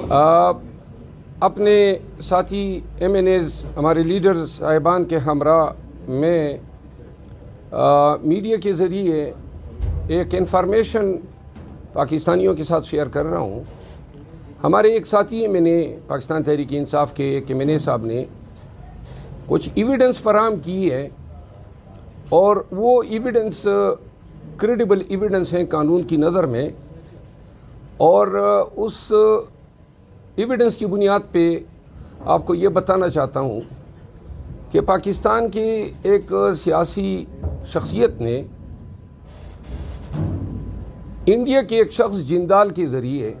اپنے ساتھی M N as ہمارے لیڈرز صاحبان کے ہمراہ میں میڈیا کے ذریعے ایک انفارمیشن پاکستانیوں کے ساتھ شیئر کر رہا ہوں۔ ہمارے ایک ساتھی میں نے پاکستان تحریک انصاف کے ایک ایم این اے صاحب نے کچھ ایویڈنس فراہم کی ہے، اور وہ ایویڈنس کریڈیبل ایویڈنس ہیں قانون کی نظر میں، اور اس ایویڈنس کی بنیاد پہ آپ کو یہ بتانا چاہتا ہوں کہ پاکستان کی ایک سیاسی شخصیت نے انڈیا کے ایک شخص جندال کے ذریعے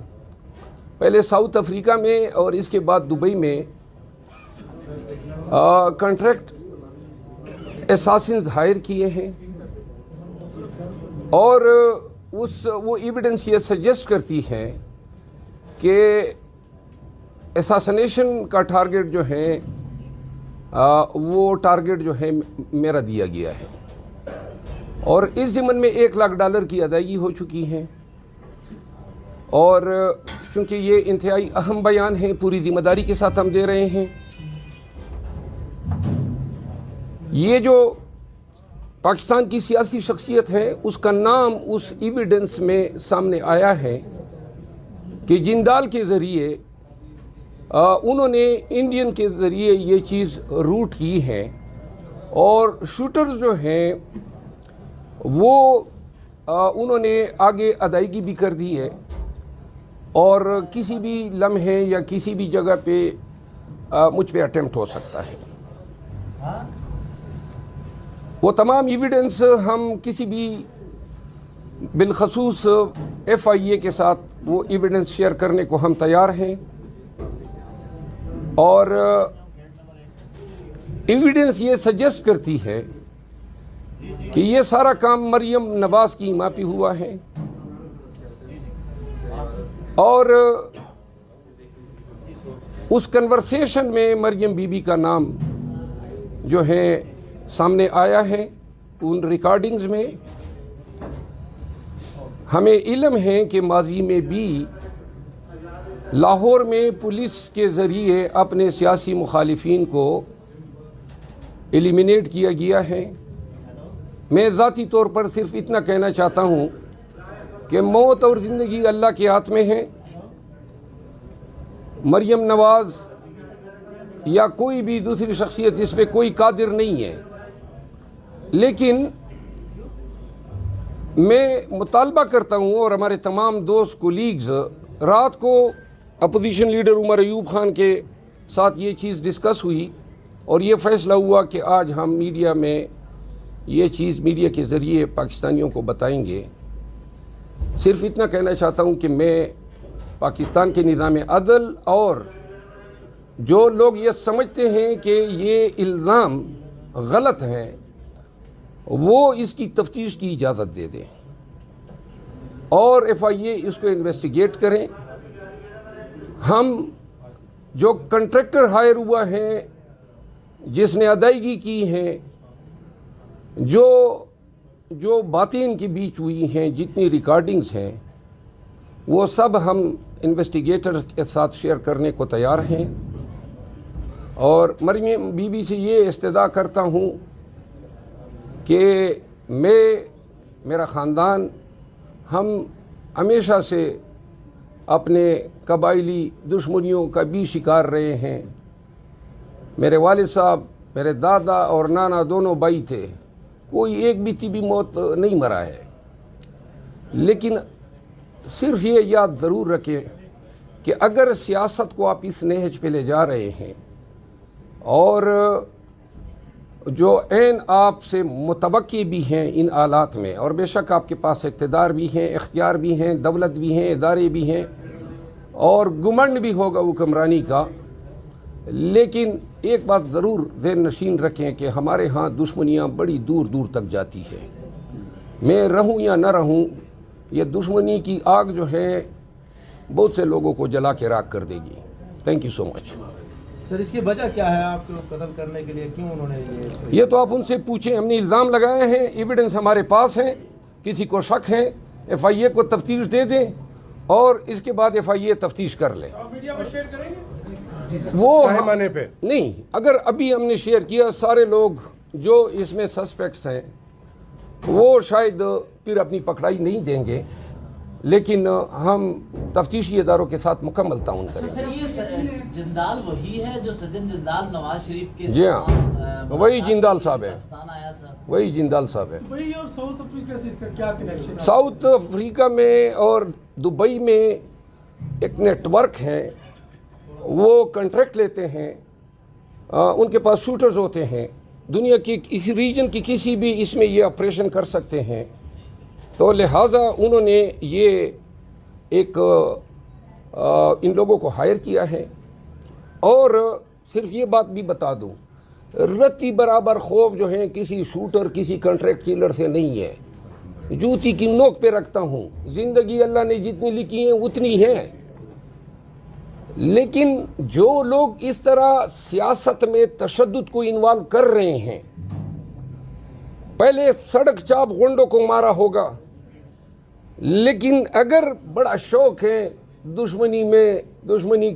پہلے ساؤتھ افریقہ میں اور اس کے بعد دبئی میں کنٹریکٹ اساسنز ہائر کیے ہیں، اور وہ ایویڈنس یہ سجیسٹ کرتی ہے کہ اساسنیشن کا ٹارگٹ جو ہے وہ ٹارگٹ جو ہے میرا دیا گیا ہے، اور اس ضمن میں $1,00,000 کی ادائیگی ہو چکی ہے۔ اور چونکہ یہ انتہائی اہم بیان ہیں، پوری ذمہ داری کے ساتھ ہم دے رہے ہیں۔ یہ جو پاکستان کی سیاسی شخصیت ہے، اس کا نام اس ایویڈنس میں سامنے آیا ہے کہ جندال کے ذریعے انہوں نے انڈین کے ذریعے یہ چیز روٹ کی ہے، اور شوٹرز جو ہیں وہ انہوں نے آگے ادائیگی بھی کر دی ہے، اور کسی بھی لمحے یا کسی بھی جگہ پہ مجھ پہ اٹیمپٹ ہو سکتا ہے۔ وہ تمام ایویڈنس ہم کسی بھی بالخصوص FIA کے ساتھ وہ ایویڈنس شیئر کرنے کو ہم تیار ہیں، اور ایویڈنس یہ سجیسٹ کرتی ہے کہ یہ سارا کام مریم نواز کی ماں پہ ہوا ہے، اور اس کنورسیشن میں مریم بی بی کا نام جو ہے سامنے آیا ہے ان ریکارڈنگز میں۔ ہمیں علم ہے کہ ماضی میں بھی لاہور میں پولیس کے ذریعے اپنے سیاسی مخالفین کو ایلیمینیٹ کیا گیا ہے۔ میں ذاتی طور پر صرف اتنا کہنا چاہتا ہوں کہ موت اور زندگی اللہ کے ہاتھ میں ہے۔ مریم نواز یا کوئی بھی دوسری شخصیت اس پہ کوئی قادر نہیں ہے، لیکن میں مطالبہ کرتا ہوں، اور ہمارے تمام دوست کولیگز، رات کو اپوزیشن لیڈر عمر ایوب خان کے ساتھ یہ چیز ڈسکس ہوئی، اور یہ فیصلہ ہوا کہ آج ہم میڈیا میں یہ چیز میڈیا کے ذریعے پاکستانیوں کو بتائیں گے۔ صرف اتنا کہنا چاہتا ہوں کہ میں پاکستان کے نظام عدل اور جو لوگ یہ سمجھتے ہیں کہ یہ الزام غلط ہیں، وہ اس کی تفتیش کی اجازت دے دیں، اور FIA اس کو انویسٹیگیٹ کریں۔ ہم جو کنٹریکٹر ہائر ہوا ہے، جس نے ادائیگی کی ہے، جو باتیں ان کے بیچ ہوئی ہیں، جتنی ریکارڈنگز ہیں، وہ سب ہم انویسٹیگیٹر کے ساتھ شیئر کرنے کو تیار ہیں، اور مریم بی بی سے یہ استدعا کرتا ہوں کہ میرا خاندان، ہم ہمیشہ سے اپنے قبائلی دشمنیوں کا بھی شکار رہے ہیں۔ میرے والد صاحب، میرے دادا اور نانا دونوں بھائی تھے، کوئی ایک بھی طبی موت نہیں مرا ہے، لیکن صرف یہ یاد ضرور رکھیں کہ اگر سیاست کو آپ اس نہج پہ لے جا رہے ہیں، اور جو عین آپ سے متوقع بھی ہیں ان آلات میں، اور بے شک آپ کے پاس اقتدار بھی ہیں، اختیار بھی ہیں، دولت بھی ہیں، ادارے بھی ہیں، اور گمنڈ بھی ہوگا حکمرانی کا، لیکن ایک بات ضرور ذہن نشین رکھیں کہ ہمارے ہاں دشمنیاں بڑی دور دور تک جاتی ہے۔ میں رہوں یا نہ رہوں، یہ دشمنی کی آگ جو ہے بہت سے لوگوں کو جلا کے راکھ کر دے گی۔ تھینک یو سو مچ۔ سر، اس کی وجہ کیا ہے آپ کو قتل کرنے کے لیے؟ کیوں انہوں نے یہ تو آپ ان سے پوچھیں۔ ہم نے الزام لگائے ہیں، ایویڈنس ہمارے پاس ہے، کسی کو شک ہے FIA کو تفتیش دے دیں، اور اس کے بعد FIA تفتیش کر لے۔ میڈیا میں شیئر کریں گے؟ وہ پیمانے پہ نہیں، اگر ابھی ہم نے شیئر کیا سارے لوگ جو اس میں سسپیکٹس ہیں وہ شاید پھر اپنی پکڑائی نہیں دیں گے، لیکن ہم تفتیشی اداروں کے ساتھ مکمل تعاون کریں گے۔ سر یہ جندال وہی ہے جو سجن جندال نواز شریف کے جی ہاں، وہی جندال صاحب ہے، پاکستان آیا تھا؟ وہی جندال صاحب ہے۔ دبئی اور ساؤتھ افریقہ سے اس کا کیا کنیکشن ہے؟ ساؤتھ افریقہ میں اور دبئی میں ایک نیٹ ورک ہے، وہ کنٹریکٹ لیتے ہیں، ان کے پاس شوٹرز ہوتے ہیں، دنیا کی اس ریجن کی کسی بھی اس میں یہ آپریشن کر سکتے ہیں، تو لہٰذا انہوں نے یہ ایک ان لوگوں کو ہائر کیا ہے۔ اور صرف یہ بات بھی بتا دوں، رتی برابر خوف جو ہے کسی شوٹر کسی کنٹریکٹ کلر سے نہیں ہے، جوتی کی نوک پہ رکھتا ہوں، زندگی اللہ نے جتنی لکھی ہیں اتنی ہے، لیکن جو لوگ اس طرح سیاست میں تشدد کو انوالو کر رہے ہیں، پہلے سڑک چاپ غنڈوں کو مارا ہوگا، لیکن اگر بڑا شوق ہے دشمنی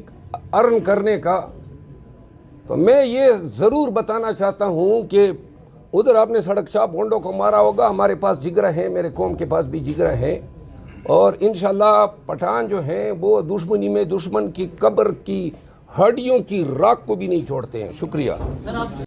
ارن کرنے کا، تو میں یہ ضرور بتانا چاہتا ہوں کہ ادھر آپ نے سڑک چاپ غنڈوں کو مارا ہوگا، ہمارے پاس جگرہ ہیں، میرے قوم کے پاس بھی جگرہ ہیں، اور انشاءاللہ پٹھان جو ہیں وہ دشمنی میں دشمن کی قبر کی ہڈیوں کی راکھ کو بھی نہیں چھوڑتے ہیں۔ شکریہ۔ سر آپ